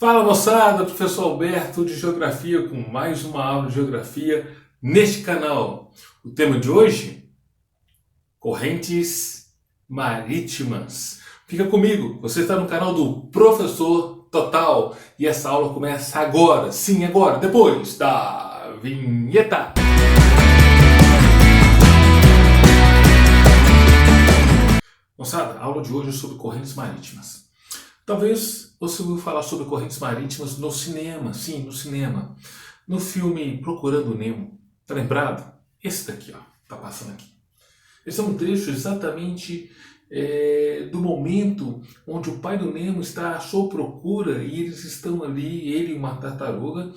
Fala moçada, professor Alberto de Geografia com mais uma aula de Geografia neste canal. O tema de hoje, correntes marítimas. Fica comigo, você está no canal do Professor Total e essa aula começa agora, sim agora, depois da vinheta. Moçada, a aula de hoje é sobre correntes marítimas. Talvez você ouviu falar sobre correntes marítimas no cinema, sim, no cinema. No filme Procurando Nemo, tá lembrado? Esse daqui, ó, tá passando aqui. Esse é um trecho exatamente do momento onde o pai do Nemo está à sua procura e eles estão ali, ele e uma tartaruga,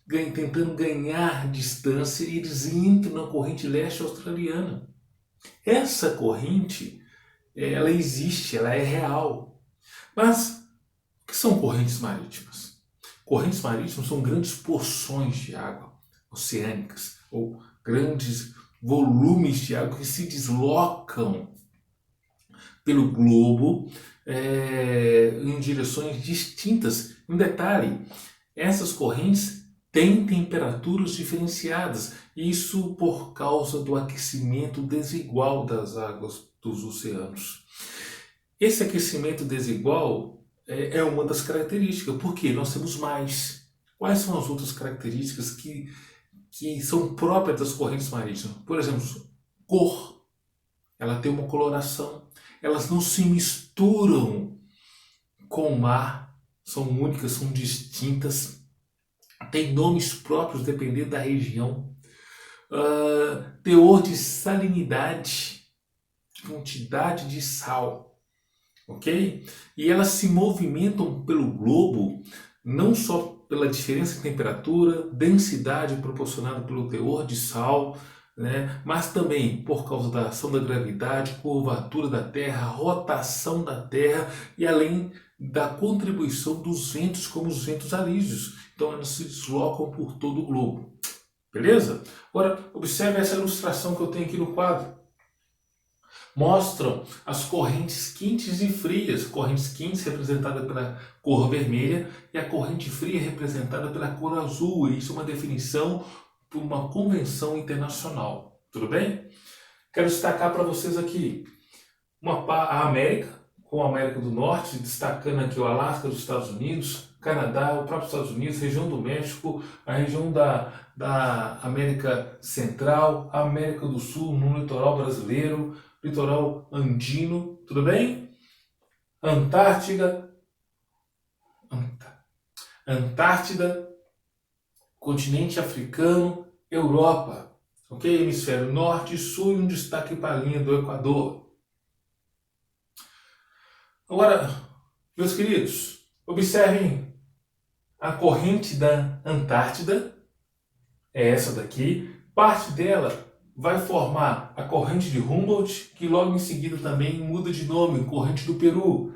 tentando ganhar distância e eles entram na corrente leste australiana. Essa corrente, ela existe, ela é real. Mas o que são correntes marítimas? Correntes marítimas são grandes porções de água oceânicas ou grandes volumes de água que se deslocam pelo globo em direções distintas. Um detalhe, essas correntes têm temperaturas diferenciadas, isso por causa do aquecimento desigual das águas dos oceanos. Esse aquecimento desigual é uma das características, porque nós temos mais. Quais são as outras características que são próprias das correntes marítimas? Por exemplo, cor. Ela tem uma coloração. Elas não se misturam com o mar. São únicas, são distintas. Tem nomes próprios dependendo da região. Teor de salinidade, quantidade de sal. Ok? E elas se movimentam pelo globo não só pela diferença de temperatura, densidade proporcionada pelo teor de sal, né? Mas também por causa da ação da gravidade, curvatura da Terra, rotação da Terra e além da contribuição dos ventos, como os ventos alísios. Então elas se deslocam por todo o globo. Beleza? Agora observe essa ilustração que eu tenho aqui no quadro. Mostram as correntes quentes e frias, correntes quentes representada pela cor vermelha e a corrente fria representada pela cor azul. Isso é uma definição por uma convenção internacional. Tudo bem? Quero destacar para vocês aqui a América, com a América do Norte, destacando aqui o Alasca dos Estados Unidos, Canadá, o próprio Estados Unidos, região do México, a região da América Central, a América do Sul, no litoral brasileiro, litoral andino, tudo bem? Antártida, continente africano, Europa, ok? Hemisfério norte e sul e um destaque para a linha do Equador. Agora, meus queridos, observem a corrente da Antártida, é essa daqui, parte dela vai formar a corrente de Humboldt, que logo em seguida também muda de nome, corrente do Peru.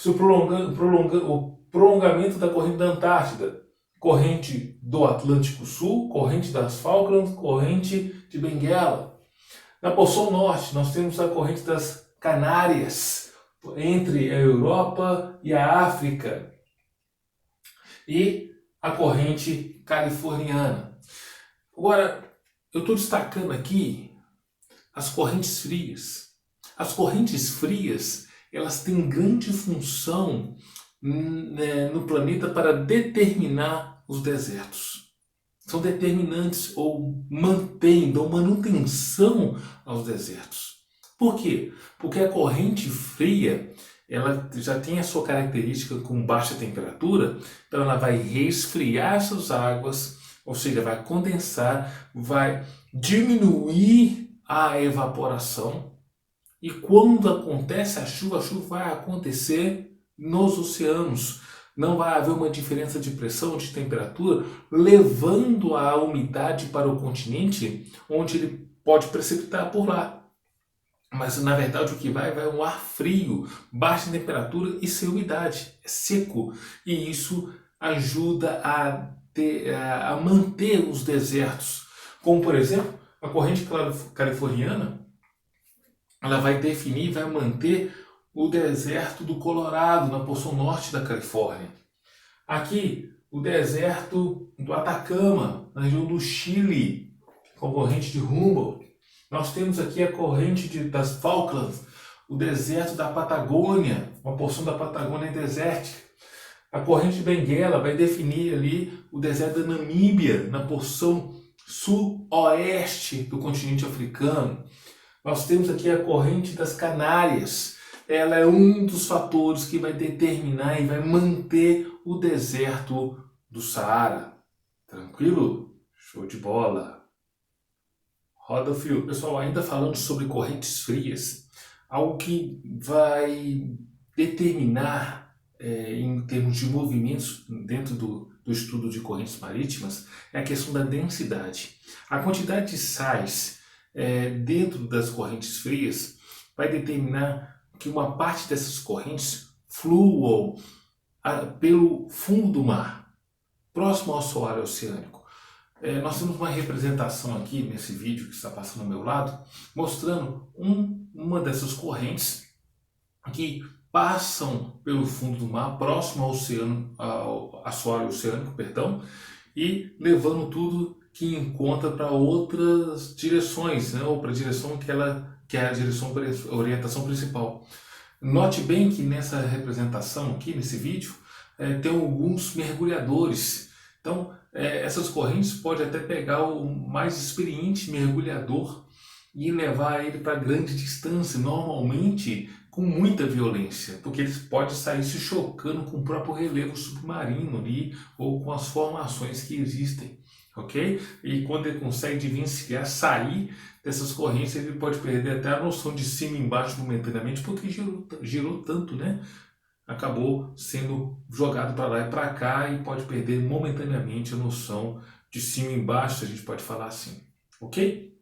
O prolongamento da corrente da Antártida, corrente do Atlântico Sul, corrente das Falklands, corrente de Benguela. Na porção norte, nós temos a corrente das Canárias, entre a Europa e a África. E a corrente californiana. Agora, eu estou destacando aqui as correntes frias. As correntes frias, elas têm grande função no planeta para determinar os desertos. São determinantes ou dão manutenção aos desertos. Por quê? Porque a corrente fria, ela já tem a sua característica com baixa temperatura, então ela vai resfriar essas águas, ou seja, vai condensar, vai diminuir a evaporação e quando acontece a chuva vai acontecer nos oceanos. Não vai haver uma diferença de pressão, de temperatura, levando a umidade para o continente, onde ele pode precipitar por lá. Mas na verdade o que vai um ar frio, baixa temperatura e sem umidade, é seco. E isso ajuda a manter os desertos. Como por exemplo, a corrente californiana, ela vai definir, vai manter o deserto do Colorado, na porção norte da Califórnia. Aqui, o deserto do Atacama, na região do Chile, com a corrente de Humboldt. Nós temos aqui a corrente das Falklands, o deserto da Patagônia, uma porção da Patagônia desértica. A corrente de Benguela vai definir ali o deserto da Namíbia, na porção sul-oeste do continente africano. Nós temos aqui a corrente das Canárias. Ela é um dos fatores que vai determinar e vai manter o deserto do Saara. Tranquilo? Show de bola! Roda o fio. Pessoal, ainda falando sobre correntes frias, algo que vai determinar em termos de movimentos dentro do estudo de correntes marítimas é a questão da densidade. A quantidade de sais dentro das correntes frias vai determinar que uma parte dessas correntes fluam pelo fundo do mar, próximo ao assoalho oceânico. Nós temos uma representação aqui nesse vídeo que está passando ao meu lado, mostrando uma dessas correntes que passam pelo fundo do mar, próximo ao oceano, ao assoalho oceânico, e levando tudo que encontra para outras direções, né, ou para a direção que é a direção a orientação principal. Note bem que nessa representação aqui, nesse vídeo, tem alguns mergulhadores. Então, essas correntes podem até pegar o mais experiente mergulhador e levar ele para grande distância, normalmente com muita violência, porque eles podem sair se chocando com o próprio relevo submarino ali, ou com as formações que existem, ok? E quando ele consegue desvencilhar, sair dessas correntes, ele pode perder até a noção de cima e embaixo momentaneamente, porque girou tanto, né? Acabou sendo jogado para lá e para cá e pode perder momentaneamente a noção de cima e embaixo, se a gente pode falar assim, ok?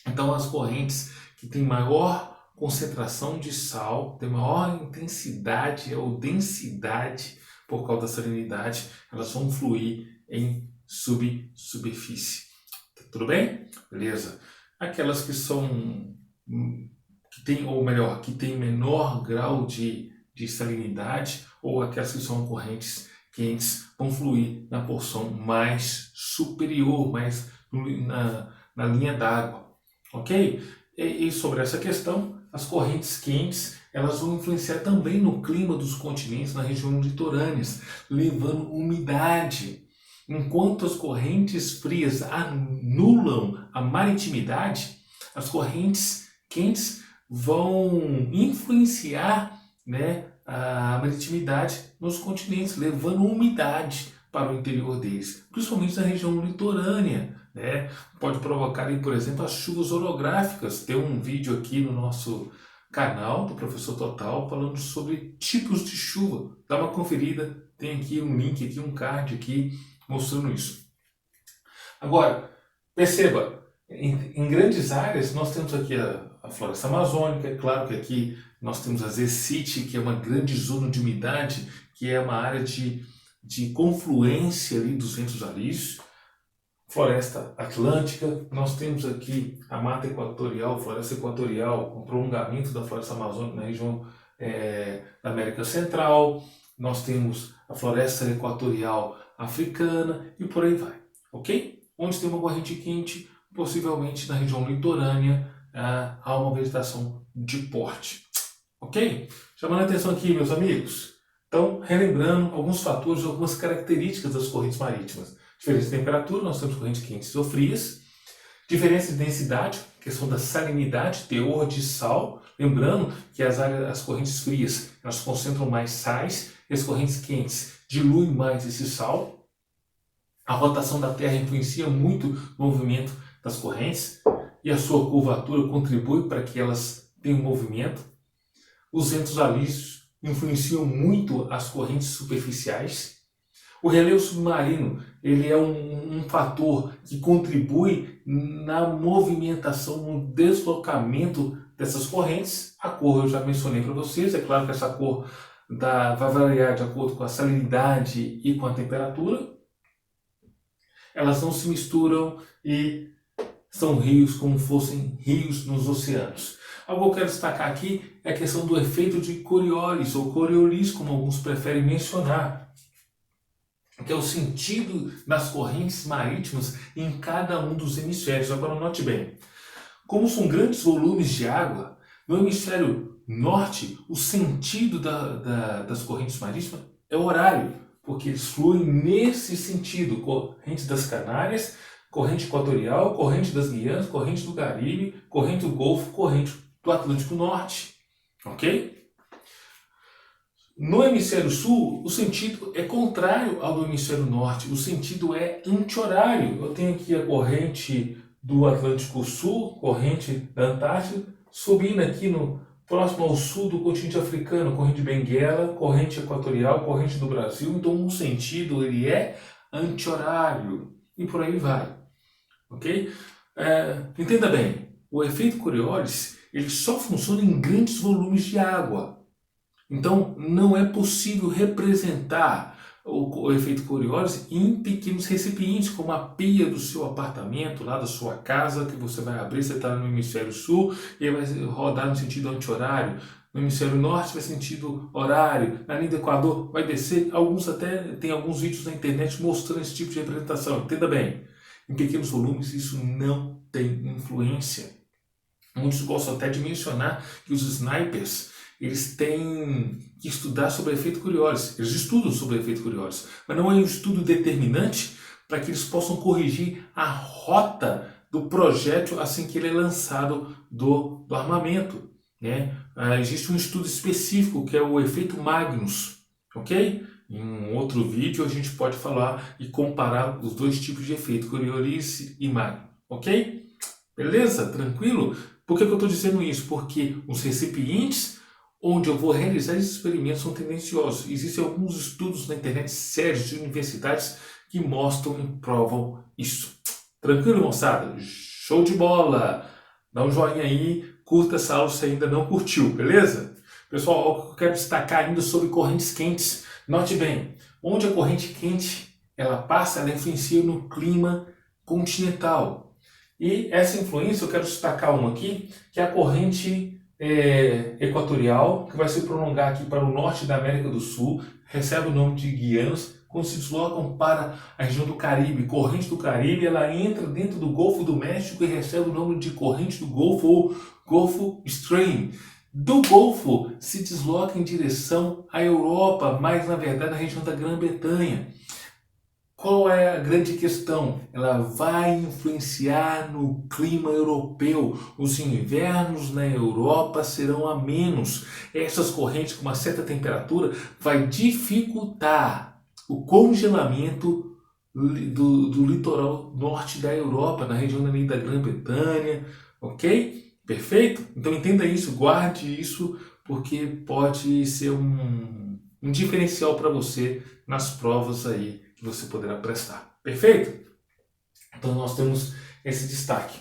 Então as correntes que têm maior concentração de sal, tem maior intensidade ou densidade por causa da salinidade, elas vão fluir em superfície. Tudo bem? Beleza. Aquelas que são, que tem menor grau de salinidade, ou aquelas que são correntes quentes, vão fluir na porção mais superior, mais na linha d'água, ok? E sobre essa questão, as correntes quentes, elas vão influenciar também no clima dos continentes, na região litorâneas, levando umidade. Enquanto as correntes frias anulam a maritimidade, as correntes quentes vão influenciar, né, a maritimidade nos continentes, levando umidade para o interior deles, principalmente na região litorânea, né? Pode provocar, por exemplo, as chuvas orográficas. Tem um vídeo aqui no nosso canal do Professor Total falando sobre tipos de chuva. Dá uma conferida, tem aqui um link, aqui um card aqui mostrando isso. Agora, perceba, em grandes áreas nós temos aqui a floresta amazônica. É claro que aqui nós temos a Zecite, que é uma grande zona de umidade, que é uma área de confluência ali dos ventos alísios. Floresta Atlântica, nós temos aqui a Mata Equatorial, Floresta Equatorial, o prolongamento da Floresta Amazônica na região da América Central, nós temos a Floresta Equatorial Africana e por aí vai, ok? Onde tem uma corrente quente, possivelmente na região litorânea, há uma vegetação de porte, ok? Chamando a atenção aqui, meus amigos, então, relembrando alguns fatores, algumas características das correntes marítimas. Diferença de temperatura, nós temos correntes quentes ou frias. Diferença de densidade, questão da salinidade, teor de sal. Lembrando que as correntes frias, elas concentram mais sais, e as correntes quentes diluem mais esse sal. A rotação da Terra influencia muito no movimento das correntes, e a sua curvatura contribui para que elas tenham movimento. Os ventos alísios influenciam muito as correntes superficiais. O relevo submarino, ele é um fator que contribui na movimentação, no deslocamento dessas correntes. A cor eu já mencionei para vocês, é claro que essa cor vai variar de acordo com a salinidade e com a temperatura. Elas não se misturam e são rios como fossem rios nos oceanos. Algo que eu quero destacar aqui é a questão do efeito de Coriolis, ou Coriolis, como alguns preferem mencionar. que é o sentido das correntes marítimas em cada um dos hemisférios. Agora note bem, como são grandes volumes de água, no hemisfério norte, o sentido das correntes marítimas é o horário, porque eles fluem nesse sentido, corrente das Canárias, corrente equatorial, corrente das Guianas, corrente do Caribe, corrente do Golfo, corrente do Atlântico Norte, ok? No hemisfério sul, o sentido é contrário ao do hemisfério norte, o sentido é anti-horário. Eu tenho aqui a corrente do Atlântico Sul, corrente da Antártida, subindo aqui no próximo ao sul do continente africano, corrente de Benguela, corrente equatorial, corrente do Brasil. Então o sentido ele é anti-horário e por aí vai, ok? Entenda bem, o efeito Coriolis ele só funciona em grandes volumes de água. Então não é possível representar o efeito Coriolis em pequenos recipientes, como a pia do seu apartamento, lá da sua casa, que você vai abrir, você está no hemisfério sul, e vai rodar no sentido anti-horário. No hemisfério norte vai sentido horário, na linha do Equador vai descer. Alguns até tem alguns vídeos na internet mostrando esse tipo de representação. Entenda bem, em pequenos volumes isso não tem influência. Muitos gostam até de mencionar que os snipers eles têm que estudar sobre o efeito Coriolis. Eles estudam sobre o efeito Coriolis, mas não é um estudo determinante para que eles possam corrigir a rota do projétil assim que ele é lançado do armamento, né? Existe um estudo específico que é o efeito Magnus, ok? Em um outro vídeo a gente pode falar e comparar os dois tipos de efeito, Coriolis e Magnus, ok? Beleza? Tranquilo? Por que eu estou dizendo isso? Porque os recipientes onde eu vou realizar esses experimentos são tendenciosos. Existem alguns estudos na internet sérios de universidades que mostram e provam isso. Tranquilo, moçada? Show de bola! Dá um joinha aí, curta essa aula se ainda não curtiu, beleza? Pessoal, eu quero destacar ainda sobre correntes quentes. Note bem, onde a corrente quente ela passa, ela influencia no clima continental. E essa influência eu quero destacar uma aqui, que é a corrente equatorial, que vai se prolongar aqui para o norte da América do Sul, recebe o nome de Guianas, quando se deslocam para a região do Caribe. Corrente do Caribe, ela entra dentro do Golfo do México e recebe o nome de corrente do Golfo ou Golfo Stream. Do Golfo se desloca em direção à Europa, mas na verdade na região da Grã-Bretanha. Qual é a grande questão? Ela vai influenciar no clima europeu. Os invernos na Europa serão amenos. Essas correntes com uma certa temperatura vai dificultar o congelamento do litoral norte da Europa, na região da Grã-Bretanha, ok? Perfeito? Então entenda isso, guarde isso, porque pode ser um diferencial para você nas provas aí que você poderá prestar. Perfeito? Então nós temos esse destaque.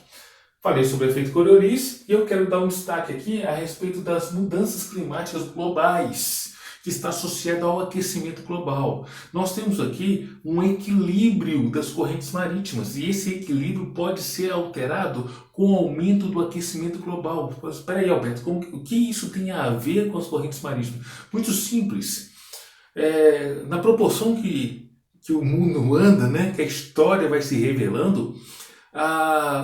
Falei sobre o efeito Coriolis e eu quero dar um destaque aqui a respeito das mudanças climáticas globais, que está associado ao aquecimento global. Nós temos aqui um equilíbrio das correntes marítimas e esse equilíbrio pode ser alterado com o aumento do aquecimento global. Mas espera aí, Alberto, o que isso tem a ver com as correntes marítimas? Muito simples. Na proporção que o mundo anda, né, que a história vai se revelando,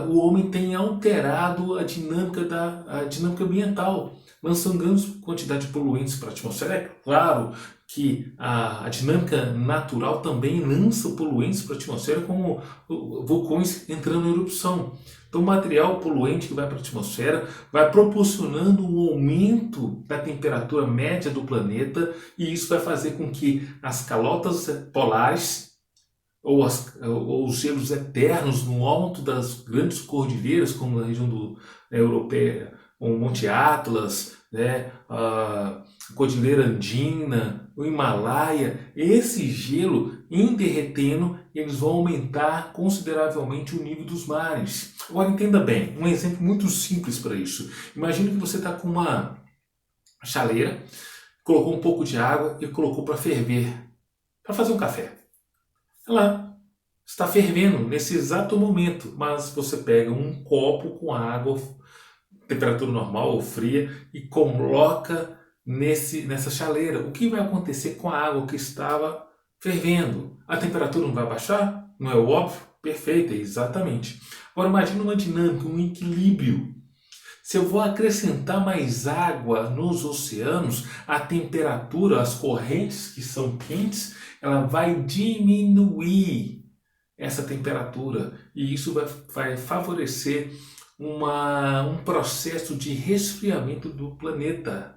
o homem tem alterado a dinâmica ambiental, lançando grande quantidade de poluentes para a atmosfera. É claro que a dinâmica natural também lança poluentes para a atmosfera, como vulcões entrando em erupção. Então, o material poluente que vai para a atmosfera vai proporcionando um aumento da temperatura média do planeta e isso vai fazer com que as calotas polares ou os gelos eternos no alto das grandes cordilheiras, como na região europeia, o Monte Atlas, né, a Cordilheira Andina, o Himalaia, esse gelo em derretendo, eles vão aumentar consideravelmente o nível dos mares. Agora entenda bem, um exemplo muito simples para isso. Imagine que você está com uma chaleira, colocou um pouco de água e colocou para ferver, para fazer um café. Ela está fervendo nesse exato momento, mas você pega um copo com água, temperatura normal ou fria, e coloca nessa chaleira. O que vai acontecer com a água que estava fervendo. A temperatura não vai baixar? Não é o óbvio? Perfeito, exatamente. Agora imagine uma dinâmica, um equilíbrio. Se eu vou acrescentar mais água nos oceanos, a temperatura, as correntes que são quentes, ela vai diminuir essa temperatura e isso vai favorecer um processo de resfriamento do planeta.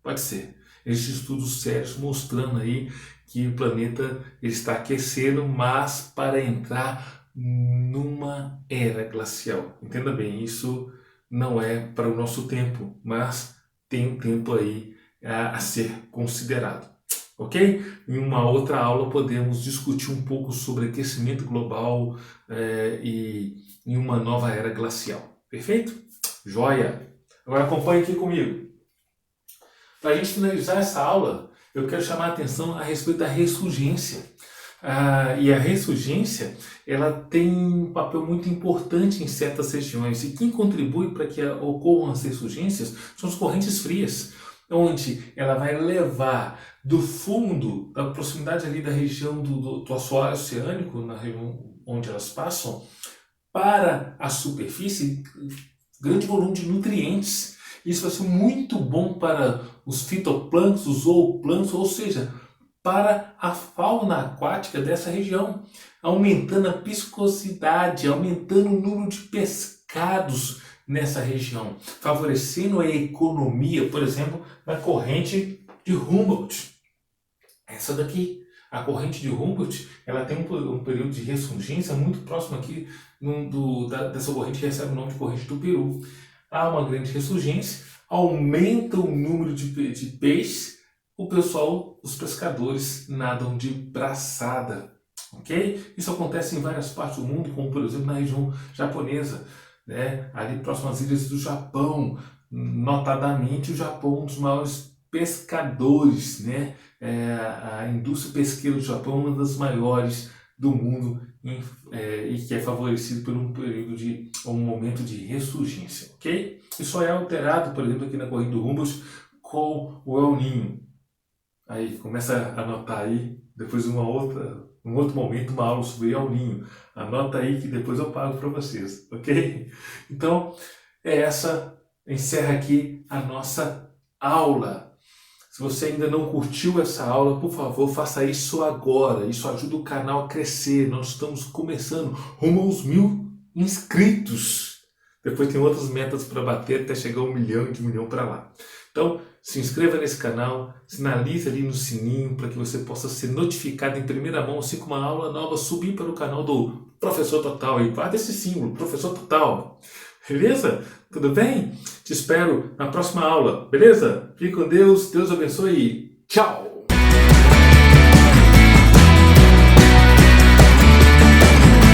Pode ser. Existem estudos sérios mostrando aí que o planeta está aquecendo, mas para entrar numa era glacial. Entenda bem, isso não é para o nosso tempo, mas tem um tempo aí a ser considerado. Ok? Em uma outra aula podemos discutir um pouco sobre aquecimento global e em uma nova era glacial. Perfeito? Joia! Agora acompanhe aqui comigo. Para a gente finalizar essa aula, eu quero chamar a atenção a respeito da ressurgência. E a ressurgência, ela tem um papel muito importante em certas regiões. E quem contribui para que ocorram as ressurgências são as correntes frias, onde ela vai levar do fundo, da proximidade ali da região do assoalho oceânico, na região onde elas passam, para a superfície, grande volume de nutrientes. Isso vai ser muito bom para os fitoplânctons, os zooplânctons, ou seja, para a fauna aquática dessa região, aumentando a piscosidade, aumentando o número de pescados nessa região, favorecendo a economia, por exemplo, na corrente de Humboldt. Essa daqui, a corrente de Humboldt, ela tem um período de ressurgência muito próximo aqui dessa corrente que recebe o nome de corrente do Peru. Há uma grande ressurgência, aumenta o número de peixes, os pescadores nadam de braçada, ok? Isso acontece em várias partes do mundo, como por exemplo na região japonesa, né? Ali próximo às ilhas do Japão, notadamente o Japão é um dos maiores pescadores, né? A indústria pesqueira do Japão é uma das maiores do mundo e que é favorecido por um momento de ressurgência, ok? Isso só é alterado, por exemplo, aqui na corrente do Humboldt com o El Niño. Aí, começa a anotar aí, depois um outro momento, uma aula sobre El Niño. Anota aí que depois eu pago para vocês, ok? Então, encerra aqui a nossa aula. Se você ainda não curtiu essa aula, por favor, faça isso agora. Isso ajuda o canal a crescer. Nós estamos começando rumo aos 1000 inscritos. Depois tem outras metas para bater até chegar a 1 milhão e de 1 milhão para lá. Então, se inscreva nesse canal, sinalize ali no sininho para que você possa ser notificado em primeira mão assim que uma aula nova subir para o canal do Professor Total. E guarda esse símbolo, Professor Total. Beleza? Tudo bem? Te espero na próxima aula, beleza? Fique com Deus, Deus abençoe e tchau!